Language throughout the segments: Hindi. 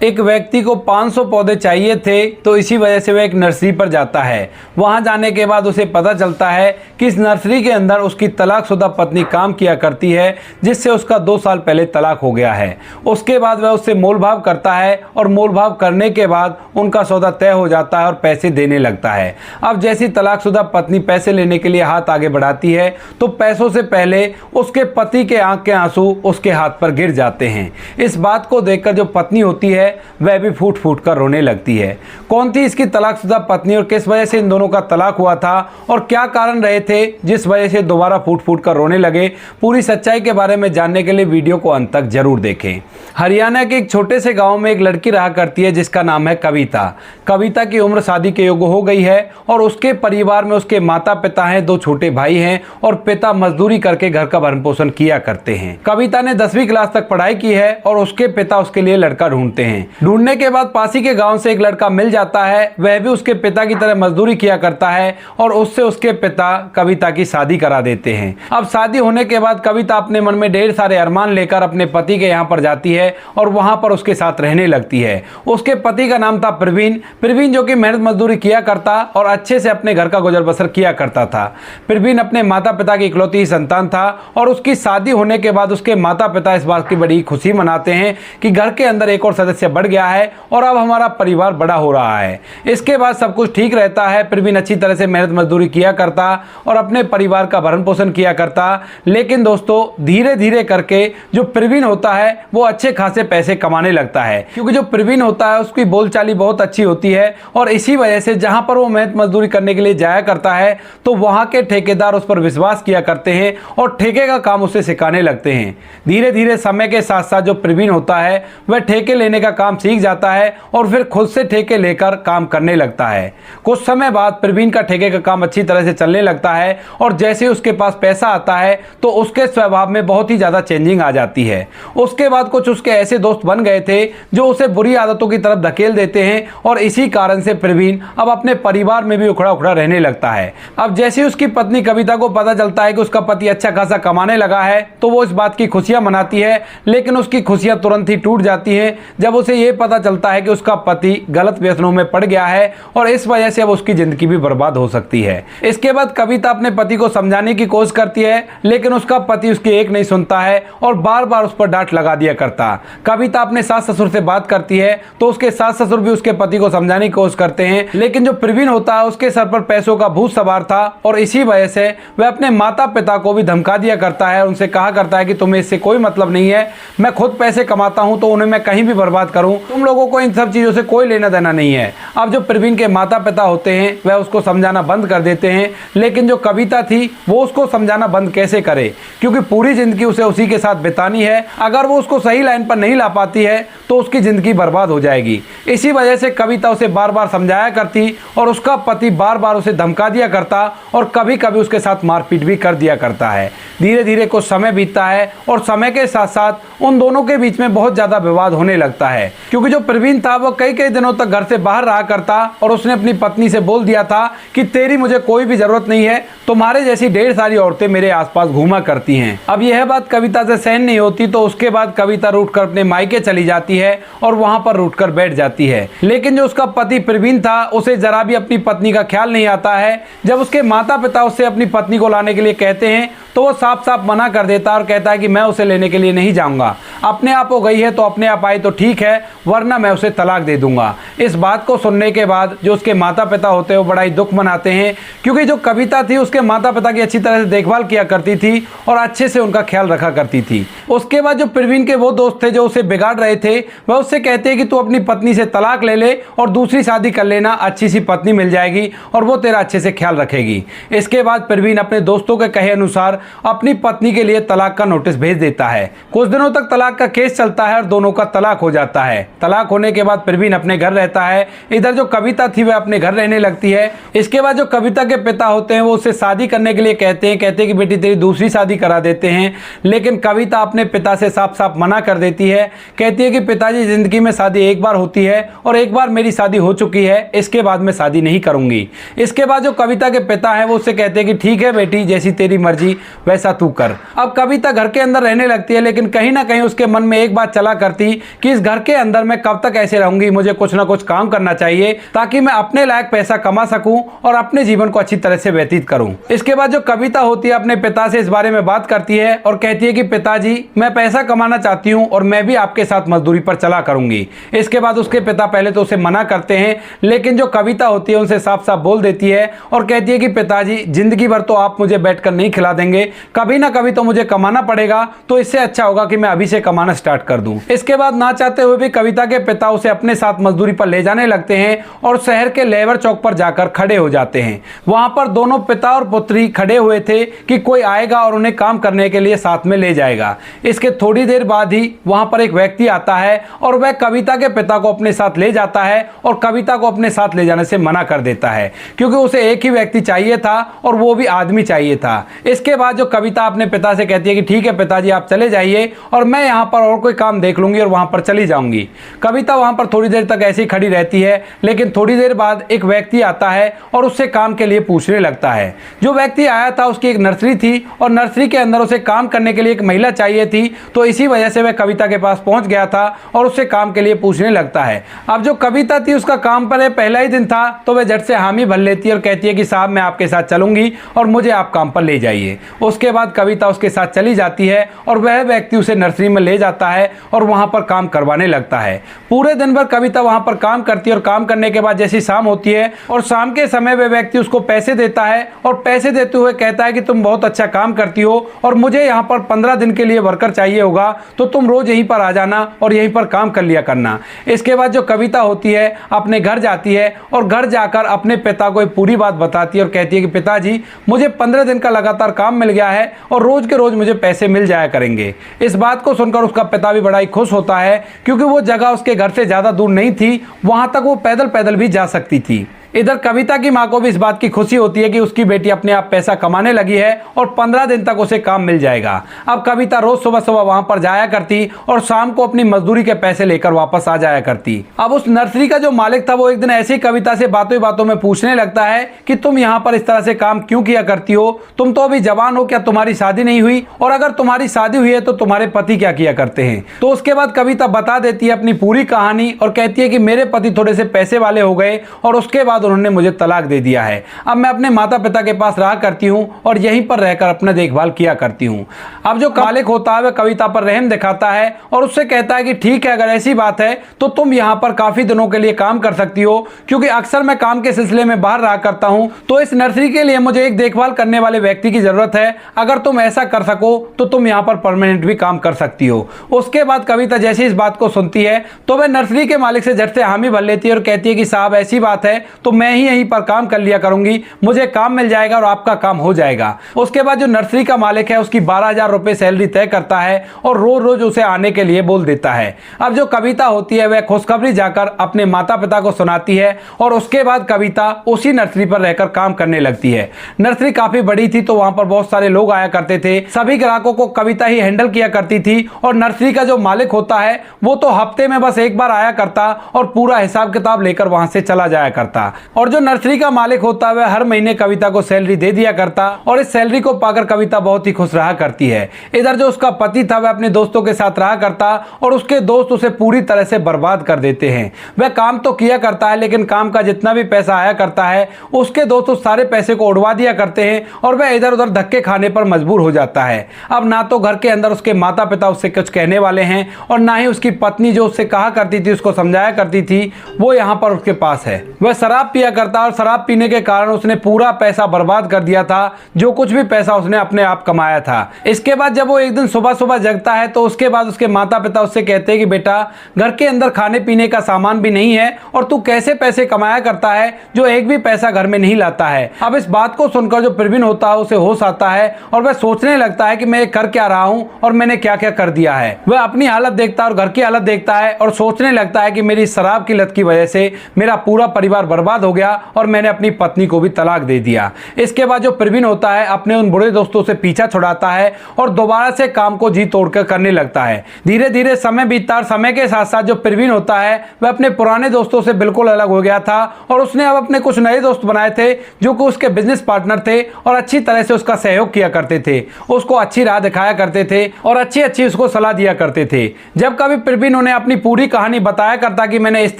एक व्यक्ति को 500 पौधे चाहिए थे, तो इसी वजह से वह एक नर्सरी पर जाता है। वहां जाने के बाद उसे पता चलता है कि इस नर्सरी के अंदर उसकी तलाकशुदा पत्नी काम किया करती है, जिससे उसका 2 साल पहले तलाक हो गया है। उसके बाद वह उससे मोलभाव करता है और मोलभाव करने के बाद उनका सौदा तय हो जाता है और पैसे देने लगता है। अब जैसी तलाकशुदा पत्नी पैसे लेने के लिए हाथ आगे बढ़ाती है, तो पैसों से पहले उसके पति के आंख के आंसू उसके हाथ पर गिर जाते हैं। इस बात को देखकर जो पत्नी होती है वह भी फूट फूट कर रोने लगती है। कौन थी इसकी तलाकशुदा पत्नी और किस वजह से इन दोनों का तलाक हुआ था और क्या कारण रहे थे जिस वजह से दोबारा फूट फूट कर रोने लगे, पूरी सच्चाई के बारे में जानने के लिए वीडियो को अंत तक जरूर देखें। हरियाणा के एक छोटे से गांव में एक लड़की रहा करती है जिसका नाम है कविता। कविता की उम्र शादी के योग्य हो गई है और उसके परिवार में उसके माता पिता हैं, 2 छोटे भाई हैं और पिता मजदूरी करके घर का भरण पोषण किया करते हैं। कविता ने 10वीं क्लास तक पढ़ाई की है और उसके पिता उसके लिए लड़का ढूंढते हैं। ढूंढने के बाद पास ही के गांव से एक लड़का मिल जाता है। वह भी उसके पिता की तरह मजदूरी किया करता है और उससे उसके पिता कविता की शादी करा देते हैं। अब शादी होने के बाद कविता अपने मन में ढेर सारे अरमान लेकर अपने पति के यहाँ पर जाती है और वहां पर उसके साथ रहने लगती है। उसके पति का नाम था प्रवीण जो कि मेहनत मजदूरी किया करता और अच्छे से अपने घर का गुजर बसर किया करता था। प्रवीण अपने माता पिता की इकलौती संतान था और उसकी शादी होने के बाद उसके माता पिता इस बात की बड़ी खुशी मनाते हैं कि घर के अंदर एक और सदस्य बढ़ गया है और अब हमारा परिवार बड़ा हो रहा है। इसके बाद सब कुछ ठीक रहता है। प्रवीण अच्छी तरह से मेहनत मजदूरी किया करता और अपने परिवार का भरण पोषण किया करता। लेकिन दोस्तों धीरे धीरे करके जो प्रवीण होता है वो अच्छे खासे पैसे कमाने लगता है, क्योंकि जो प्रवीण होता है उसकी बोलचाली बहुत अच्छी होती है और इसी वजह से जहां पर वो मेहनत मजदूरी करने के लिए जाया करता है तो वहां के ठेकेदार उस पर विश्वास किया करते हैं और ठेके का काम उसे सिखाने लगते हैं। धीरे धीरे समय के साथ साथ जो प्रवीण होता है वह ठेके लेने का काम सीख जाता है और फिर खुद से ठेके लेकर काम करने लगता है। कुछ समय बाद प्रवीण का ठेके का काम अच्छी तरह से चलने लगता है और जैसे उसके पास पैसा आता है तो उसके स्वभाव में बहुत ही ज्यादा चेंजिंग आ जाती है। उसके बाद कुछ उसके ऐसे दोस्त बन गए थे जो उसे बुरी आदतों की तरफ धकेल देते हैं और इसी कारण से प्रवीण अब अपने परिवार में भी उखड़ा उखड़ा रहने लगता है। अब जैसे उसकी पत्नी कविता को पता चलता है कि उसका पति अच्छा खासा कमाने लगा है तो वो इस बात की खुशियां मनाती है, लेकिन उसकी खुशियां तुरंत ही टूट जाती हैं जब उसे यह पता चलता है कि उसका पति गलत व्यसनों में पड़ गया है और इस वजह से अब उसकी जिंदगी भी बर्बाद हो सकती है। इसके बाद कविता अपने पति को समझाने की कोशिश करती है, लेकिन उसका पति उसकी एक नहीं सुनता है और बार बार उस पर डांट लगा दिया करता। कविता अपने सास ससुर से बात करती है तो उसके सास ससुर भी उसके पति को समझाने की कोशिश करते हैं, लेकिन जो प्रवीण होता है उसके सर पर पैसों का भूत सवार था और इसी वजह से वह अपने माता पिता को भी धमका दिया करता है। उनसे कहा करता है कि तुम्हें इससे कोई मतलब नहीं है, मैं खुद पैसे कमाता हूं तो उन्हें मैं कहीं भी बर्बाद करूं, तुम लोगों को इन सब चीजों से कोई लेना देना नहीं है। अब जो प्रवीण के माता पिता होते हैं वह उसको समझाना बंद कर देते हैं, लेकिन जो कविता थी वो उसको समझाना बंद कैसे करे, क्योंकि पूरी जिंदगी उसे उसी के साथ बितानी है। अगर वो उसको सही लाइन पर नहीं ला पाती है तो उसकी जिंदगी बर्बाद हो जाएगी। इसी वजह से कविता उसे बार बार समझाया करती और उसका पति बार बार उसे धमका दिया करता और कभी कभी उसके साथ मारपीट भी कर दिया करता है। धीरे धीरे कुछ समय बीतता है और समय के साथ साथ उन दोनों के बीच में बहुत ज्यादा विवाद होने लगता है, क्योंकि जो प्रवीण था वो कई कई दिनों तक घर से बाहर रहा करता और उसने अपनी पत्नी से बोल दिया था कि तेरी मुझे कोई भी जरूरत नहीं है, तुम्हारे जैसी ढेर सारी औरतें मेरे आसपास घूमा करती हैं। अब यह बात कविता से सहन नहीं होती तो उसके बाद कविता रूठ कर अपने मायके चली जाती है और वहां पर रूठ कर बैठ जाती है। लेकिन जो उसका पति प्रवीण था उसे जरा भी अपनी पत्नी का ख्याल नहीं आता है। जब उसके माता पिता उससे अपनी पत्नी को लाने के लिए कहते हैं तो वो साफ साफ मना कर देता और कहता है कि मैं उसे लेने के लिए नहीं जाऊंगा, अपने आप हो गई है तो अपने आप आई तो ठीक है, वरना मैं उसे तलाक दे दूंगा। इस बात को सुनने के बाद जो उसके माता पिता होते हैं वो बड़ा ही दुख मनाते हैं, क्योंकि जो कविता थी उसके माता पिता की अच्छी तरह से देखभाल किया करती थी और अच्छे से उनका ख्याल रखा करती थी। उसके बाद जो प्रवीण के वो दोस्त थे जो उसे बिगाड़ रहे थे वह उससे कहते हैं कि तू अपनी पत्नी से तलाक ले ले और दूसरी शादी कर लेना, अच्छी सी पत्नी मिल जाएगी और वो तेरा अच्छे से ख्याल रखेगी। इसके बाद प्रवीण अपने दोस्तों के कहे अनुसार अपनी पत्नी के लिए तलाक का नोटिस भेज देता है। कुछ दिनों तक तलाक का केस चलता है और दोनों का तलाक हो जाता है। तलाक होने के बाद प्रवीण अपने घर रहता है, इधर जो कविता थी वह अपने घर रहने लगती है। इसके बाद जो कविता के पिता होते हैं वो उससे शादी करने के लिए कहते हैं कि बेटी तेरी दूसरी शादी करा देते हैं, लेकिन कविता अपने पिता से साफ साफ मना कर देती है। कहती है कि पिताजी जिंदगी में शादी एक बार होती है और एक बार मेरी शादी हो चुकी है, इसके बाद मैं शादी नहीं करूंगी। इसके बाद जो कविता के पिता हैं वो उससे कहते हैं कि ठीक है बेटी जैसी तेरी मर्जी, वैसा तू कर। अब कविता घर के अंदर रहने लगती है, लेकिन कहीं ना कहीं उसके मन में एक बात चला करती कि इस घर के अंदर मैं कब तक ऐसे रहूंगी, मुझे कुछ ना कुछ काम करना चाहिए ताकि मैं अपने लायक पैसा कमा सकूं और अपने जीवन को अच्छी तरह से व्यतीत करूं। इसके बाद जो कविता होती है अपने पिता से इस बारे में बात करती है और कहती है कि पिताजी, मैं पैसा कमाना चाहती हूं और मैं भी आपके साथ मजदूरी पर चला करूंगी। इसके बाद उसके पिता पहले तो उसे मना करते हैं, लेकिन जो कविता होती है उनसे साफ साफ बोल देती है और कहती है कि पिताजी, जिंदगी भर तो आप मुझे बैठकर नहीं खिला देंगे, कभी ना कभी तो मुझे कमाना पड़ेगा, तो इससे अच्छा होगा कि मैं अभी से कमाना स्टार्ट कर दूं। इसके बाद ना चाहते हुए भी कविता के पिता उसे अपने साथ मजदूरी पर ले जाने लगते हैं और शहर के लेबर चौक पर जाकर खड़े हो जाते हैं। वहां पर दोनों पिता और पुत्री खड़े हुए थे कि कोई आएगा और उन्हें काम करने के लिए साथ में ले जाएगा। इसके थोड़ी देर बाद ही वहां पर एक व्यक्ति आता है और वह कविता के पिता को अपने साथ ले जाता है और कविता को अपने साथ ले जाने से मना कर देता है, क्योंकि उसे एक ही व्यक्ति चाहिए था और वो भी आदमी चाहिए था। इसके बाद जो कविता अपने पिता से कहती है कि ठीक है पिताजी, आप चले जाइए और मैं यहाँ पर और कोई काम देख लूंगी और वहां पर चली जाऊंगी। कविता वहां पर थोड़ी देर तक ऐसी खड़ी रहती है, लेकिन थोड़ी देर बाद एक व्यक्ति आता है और उससे काम के लिए पूछने लगता है। जो व्यक्ति आया था उसकी एक नर्सरी थी और नर्सरी के अंदर उसे काम करने के लिए एक महिला चाहिए थी, तो इसी वजह से वह कविता के पास पहुंच गया था और उससे काम के लिए पूछने लगता है। अब जो कविता थी उसका काम पर पहला ही दिन था, तो वह झट से हामी भर लेती है और कहती है कि साहब, मैं आपके साथ चलूंगी और मुझे आप काम पर ले जाइए। उसके बाद कविता उसके साथ चली जाती है और वह व्यक्ति उसे नर्सरी में ले जाता है और वहां पर काम करवाने लगता है। पूरे दिन भर कविता वहां पर काम करती है और काम करने के बाद जैसी शाम होती है और शाम के समय वह व्यक्ति उसको पैसे देता है और पैसे देते हुए कहता है कि तुम बहुत अच्छा काम करती हो और मुझे यहाँ पर 15 दिन के लिए वर्कर चाहिए होगा, तो तुम रोज यहीं पर आ जाना और यहीं पर काम कर लिया करना। इसके बाद जो कविता होती है अपने घर जाती है और घर जाकर अपने पिता को पूरी बात बताती है और कहती है कि पिताजी, मुझे 15 दिन का लगातार काम मिल गया है और रोज के रोज मुझे पैसे मिल जाया करेंगे। इस बात को सुनकर उसका पिता भी बड़ा ही खुश होता है, क्योंकि वो जगह उसके घर से ज्यादा दूर नहीं थी, वहां तक वो पैदल पैदल भी जा सकती थी। इधर कविता की मां को भी इस बात की खुशी होती है कि उसकी बेटी अपने आप पैसा कमाने लगी है और 15 दिन तक उसे काम मिल जाएगा। अब कविता रोज सुबह सुबह वहां पर जाया करती और शाम को अपनी मजदूरी के पैसे लेकर वापस आ जाया करती। अब उस नर्सरी का जो मालिक था वो एक दिन ऐसी कविता से बातों बातों में पूछने लगता है कि तुम यहाँ पर इस तरह से काम क्यों किया करती हो, तुम तो अभी जवान हो, क्या तुम्हारी शादी नहीं हुई, और अगर तुम्हारी शादी हुई है तो तुम्हारे पति क्या किया करते हैं। तो उसके बाद कविता बता देती है अपनी पूरी कहानी और कहती है कि मेरे पति थोड़े से पैसे वाले हो गए और उसके बाद उन्होंने मुझे तलाक दे दिया है। अब मैं अपने माता पिता के पास रहा करती हूँ और यहीं पर रहकर अपना देखभाल किया करती हूँ। अब जो मालिक होता है वह कविता पर रहम दिखाता है और उससे कहता है कि ठीक है, अगर ऐसी बात है तो तुम यहाँ पर काफी दिनों के लिए काम कर सकती हो, क्योंकि अक्सर मैं काम के सिलसिले में बाहर रहा करता हूँ, तो इस नर्सरी के लिए मुझे एक देखभाल करने वाले व्यक्ति की जरूरत है। अगर तुम ऐसा कर सको तो तुम यहाँ पर परमानेंट भी काम कर सकती हो। उसके बाद कविता जैसे इस बात को सुनती है तो वह नर्सरी के मालिक से झट से हामी भर लेती है और कहती है कि साहब, ऐसी बात है तो मैं ही यहीं पर काम कर लिया करूंगी, मुझे काम मिल जाएगा और आपका काम हो जाएगा। उसके बाद जो नर्सरी का मालिक है उसकी 12,000 रुपए सैलरी तय करता है और रोज रोज उसे आने के लिए बोल देता है। अब जो कविता होती है वह खुशखबरी जाकर अपने माता पिता को सुनाती है और उसके बाद कविता उसी नर्सरी पर रहकर काम करने लगती है। नर्सरी काफी बड़ी थी तो वहां पर बहुत सारे लोग आया करते थे, सभी ग्राहकों को कविता ही हैंडल किया करती थी और नर्सरी का जो मालिक होता है वो तो हफ्ते में बस एक बार आया करता और पूरा हिसाब किताब लेकर वहां से चला जाया करता। और जो नर्सरी का मालिक होता है वह हर महीने कविता को सैलरी दे दिया करता और इस सैलरी को पाकर कविता बहुत ही खुश रहा करती है। इधर जो उसका पति था वह अपने दोस्तों के साथ रहा करता और उसके दोस्त उसे पूरी तरह से बर्बाद कर देते हैं। वह काम तो किया करता है लेकिन काम का जितना भी पैसा आया करता है उसके दोस्त उस सारे पैसे को उड़वा दिया करते हैं और वह इधर उधर धक्के खाने पर मजबूर हो जाता है। अब ना तो घर के अंदर उसके माता पिता उससे कुछ कहने वाले हैं और ना ही उसकी पत्नी जो उससे कहा करती थी, उसको समझाया करती थी, वो यहाँ पर उसके पास है। वह शराब पिया करता और शराब पीने के कारण उसने पूरा पैसा बर्बाद कर दिया था, जो कुछ भी पैसा उसने अपने आप कमाया था। इसके बाद जब वो एक दिन सुबह सुबह जगता है तो उसके बाद उसके माता पिता उससे कहते हैं कि बेटा, घर के अंदर खाने पीने का सामान भी नहीं है और तू कैसे पैसे कमाया करता है जो एक भी पैसा घर में नहीं लाता है। अब इस बात को सुनकर जो प्रवीण होता है उसे होश आता है और वह सोचने लगता है कि मैं कर क्या रहा हूं और मैंने क्या क्या कर दिया है। वह अपनी हालत देखता है और घर की हालत देखता है और सोचने लगता है कि मेरी शराब की लत की वजह से मेरा पूरा परिवार बर्बाद बर्बाद हो गया और मैंने अपनी पत्नी को भी तलाक दे दिया। इसके बाद जो प्रवीण होता है अपने उन बुरे दोस्तों से पीछा छुड़ाता है और दोबारा से काम को जी तोड़कर करने लगता है। धीरे धीरे समय बीतता और समय के साथ साथ जो प्रवीण होता है वह अपने पुराने दोस्तों से बिल्कुल अलग हो गया था और उसने अब अपने कुछ नए दोस्त बनाए थे जो कि उसके बिजनेस पार्टनर थे और अच्छी तरह से उसका सहयोग किया करते थे, उसको अच्छी राह दिखाया करते थे और अच्छी अच्छी उसको सलाह दिया करते थे। जब कभी प्रवीण उन्हें अपनी पूरी कहानी बताया करता कि मैंने इस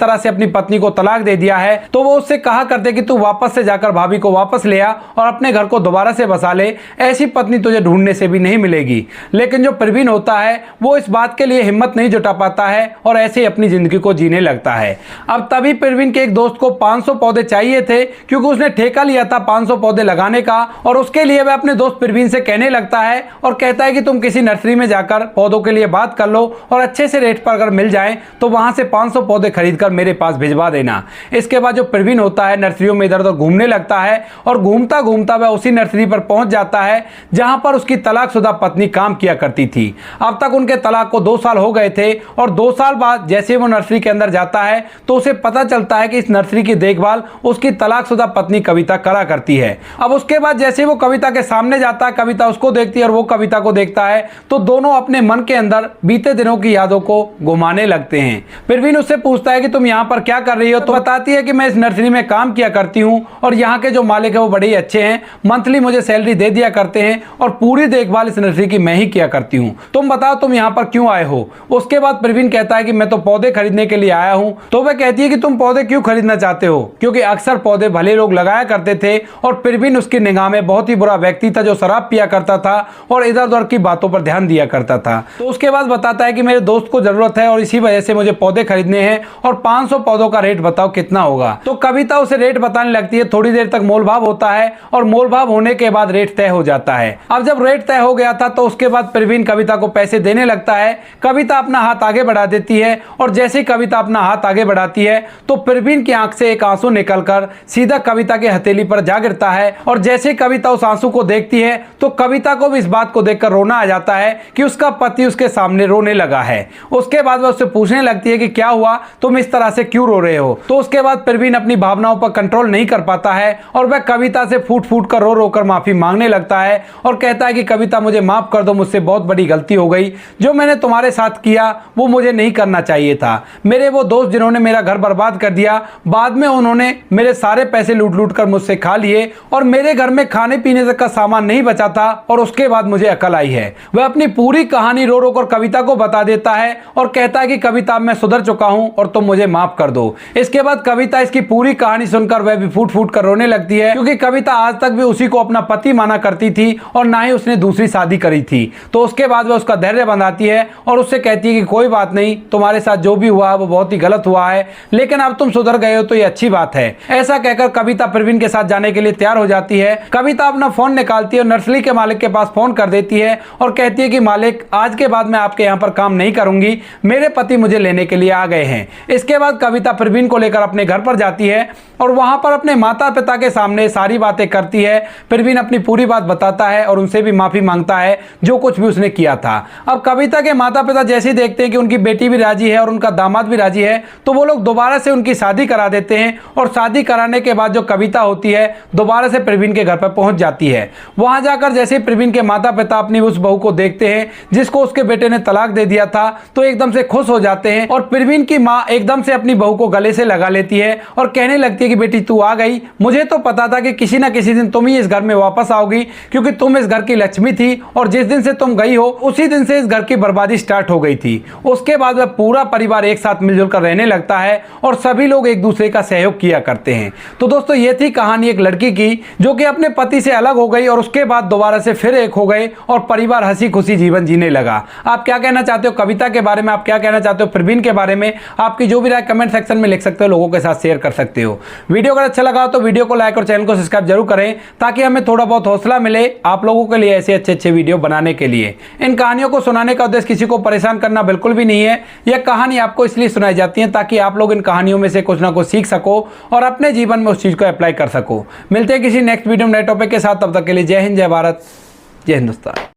तरह से अपनी पत्नी को तलाक दे दिया है, तो वो उससे कहा करते कि तू वापस से जाकर भाभी को वापस ले आ और अपने घर को दोबारा से बसा ले, ऐसी पत्नी तुझे ढूंढने से भी नहीं मिलेगी। लेकिन जो प्रवीण होता है वो इस बात के लिए हिम्मत नहीं जुटा पाता है और ऐसे ही अपनी जिंदगी को जीने लगता है। अब तभी प्रवीण के एक दोस्त को 500 पौधे चाहिए थे क्योंकि उसने ठेका लिया था 500 पौधे लगाने का और उसके लिए वह अपने दोस्त प्रवीण से कहने लगता है और कहता है कि तुम किसी नर्सरी में जाकर पौधों के लिए बात कर लो और अच्छे से रेट पर अगर मिल जाए तो वहां से 500 पौधे खरीदकर मेरे पास भिजवा देना। इसके बाद जो प्रवीण होता है नर्सरियों में इधर उधर घूमने लगता है और घूमता घूमता वह उसी नर्सरी पर पहुंच जाता है जहां पर उसकी तलाकशुदा पत्नी काम किया करती थी। अब तक उनके तलाक को 2 साल हो गए थे और 2 साल बाद जैसे वो नर्सरी के अंदर जाता है तो उसे पता चलता है कि इस नर्सरी की देखभाल उसकी तलाकशुदा पत्नी कविता करा करती है। अब उसके बाद जैसे वो कविता के सामने जाता है, कविता उसको देखती है और वो कविता को देखता है, तो दोनों अपने मन के अंदर बीते दिनों की यादों को घुमाने लगते हैं। प्रवीण उससे पूछता है कि तुम यहाँ पर क्या कर रही हो, तो बताती है कि मैं इस नर्सरी में काम किया करती हूँ और यहाँ के जो मालिक है वो बड़े ही अच्छे हैं, मंथली मुझे सैलरी दे दिया करते हैं और पूरी देखभाल इस नर्सरी की मैं ही किया करती हूँ। तुम बताओ तुम यहाँ पर क्यों आए हो। उसके बाद प्रवीण कहता है कि मैं तो पौधे खरीदने के लिए आया हूँ। तो वह कहती है कि तुम पौधे क्यों खरीदना चाहते हो, क्योंकि अक्सर पौधे भले लोग लगाया करते थे और प्रवीण उसकी निगाह में बहुत ही बुरा व्यक्ति था जो शराब पिया करता था और इधर उधर की बातों पर ध्यान दिया करता था। तो उसके बाद बताता है कि मेरे दोस्त को जरूरत है और इसी वजह से मुझे पौधे खरीदने हैं और 500 पौधों का रेट बताओ कितना होगा। तो कविता उसे रेट बताने लगती है। थोड़ी देर तक मोलभाव होता है और मोलभाव होने के बाद रेट तय हो जाता है। अब जब रेट तय हो गया था तो उसके बाद प्रवीण कविता को पैसे देने लगता है। कविता अपना हाथ आगे बढ़ा देती है और जैसे ही कविता अपना हाथ आगे बढ़ाती है तो प्रवीण की आंख से एक आंसू निकलकर सीधा कविता के हथेली पर जा गिरता है और जैसे ही कविता उस आंसू को देखती है तो कविता को भी इस बात को देखकर रोना आ जाता है कि उसका पति उसके सामने रोने लगा है। उसके बाद वह उससे पूछने लगती है कि क्या हुआ, तुम इस तरह से क्यों रो रहे हो। तो उसके बाद प्रवीण अपनी भावनाओं पर कंट्रोल नहीं कर पाता है और वह कविता से फूट फूट कर रो रो कर माफी मांगने लगता है और कहता है कि कविता मुझे माफ कर दो, मुझसे बहुत बड़ी गलती हो गई, जो मैंने तुम्हारे साथ किया वो मुझे नहीं करना चाहिए था। मेरे वो दोस्त जिन्होंने मेरा घर बर्बाद कर दिया, बाद में उन्होंने मेरे सारे पैसे लूट लूट कर मुझसे खा लिए और मेरे घर में खाने पीने तक का सामान नहीं बचा था और उसके बाद मुझे अकल आई है। वह अपनी पूरी कहानी रो रो कर कविता को बता देता है और कहता है कि कविता मैं सुधर चुका हूं और तुम मुझे माफ कर दो। इसके बाद कविता इसकी पूरी कहानी सुनकर वह भी फूट फूट कर रोने लगती है क्योंकि कविता आज तक भी उसी को अपना पति माना करती थी और ना ही उसने दूसरी शादी करी थी। तो उसके बाद वह उसका धैर्य बंधाती है और उससे कहती है कि कोई बात नहीं, तुम्हारे साथ जो भी हुआ वो बहुत ही गलत हुआ है, लेकिन अब तुम सुधर गए हो तो ये अच्छी बात है। ऐसा कहकर कविता प्रवीण के साथ जाने के लिए तैयार हो जाती है। कविता अपना फोन निकालती है और नर्सरी के मालिक के पास फोन कर देती है और कहती है कि मालिक, आज के बाद मैं आपके यहाँ पर काम नहीं करूंगी, मेरे पति मुझे लेने के लिए आ गए हैं। इसके बाद कविता प्रवीण को लेकर अपने घर पर जाती है और वहां पर अपने माता पिता के सामने सारी बातें करती है। प्रवीण अपनी पूरी बात बताता है और उनसे भी माफी मांगता है जो कुछ भी उसने किया था। अब कविता के माता पिता जैसे ही देखते हैं कि उनकी बेटी भी राजी है और उनका दामाद भी राजी है तो वो लोग दोबारा से उनकी शादी करा देते हैं और शादी कराने के बाद जो कविता होती है दोबारा से प्रवीण के घर पर पहुंच जाती है। वहां जाकर जैसे ही प्रवीण के माता पिता अपनी उस बहू को देखते हैं जिसको उसके बेटे ने तलाक दे दिया था तो एकदम से खुश हो जाते हैं और प्रवीण की मां एकदम से अपनी बहू को गले से लगा लेती है और कहने लगती है कि बेटी तू आ गई, मुझे तो पता था कि किसी ना किसी दिन तुम ही इस घर में वापस आओगी क्योंकि तुम इस घर की लक्ष्मी थी और जिस दिन से तुम गई हो उसी दिन से इस घर की बर्बादी स्टार्ट हो गई थी। उसके बाद वह पूरा परिवार एक साथ मिलजुल कर रहने लगता है और सभी लोग एक दूसरे का सहयोग किया करते हैं। तो दोस्तों ये थी कहानी एक लड़की की जो कि अपने पति से अलग हो गई और उसके बाद दोबारा से फिर एक हो गए और परिवार हंसी खुशी जीवन जीने लगा। आप क्या कहना चाहते हो कविता के बारे में, आप क्या कहना चाहते हो प्रवीण के बारे में, आपकी जो भी राय कमेंट सेक्शन में लिख सकते हो, लोगों के साथ शेयर कर सकते हो। वीडियो अगर अच्छा लगा तो वीडियो को लाइक और चैनल को सब्सक्राइब जरूर करें ताकि हमें थोड़ा बहुत हौसला मिले आप लोगों के लिए ऐसे अच्छे वीडियो बनाने के लिए। इन कहानियों को सुनाने का उद्देश्य किसी को परेशान करना बिल्कुल भी नहीं है। यह कहानी आपको इसलिए सुनाई जाती है ताकि आप लोग इन कहानियों में से कुछ ना कुछ सीख सको और अपने जीवन में उस चीज को अप्लाई कर सको। मिलते हैं किसी नेक्स्ट वीडियो में नए टॉपिक के साथ, तब तक के लिए जय हिंद, जय भारत, जय हिंदुस्तान।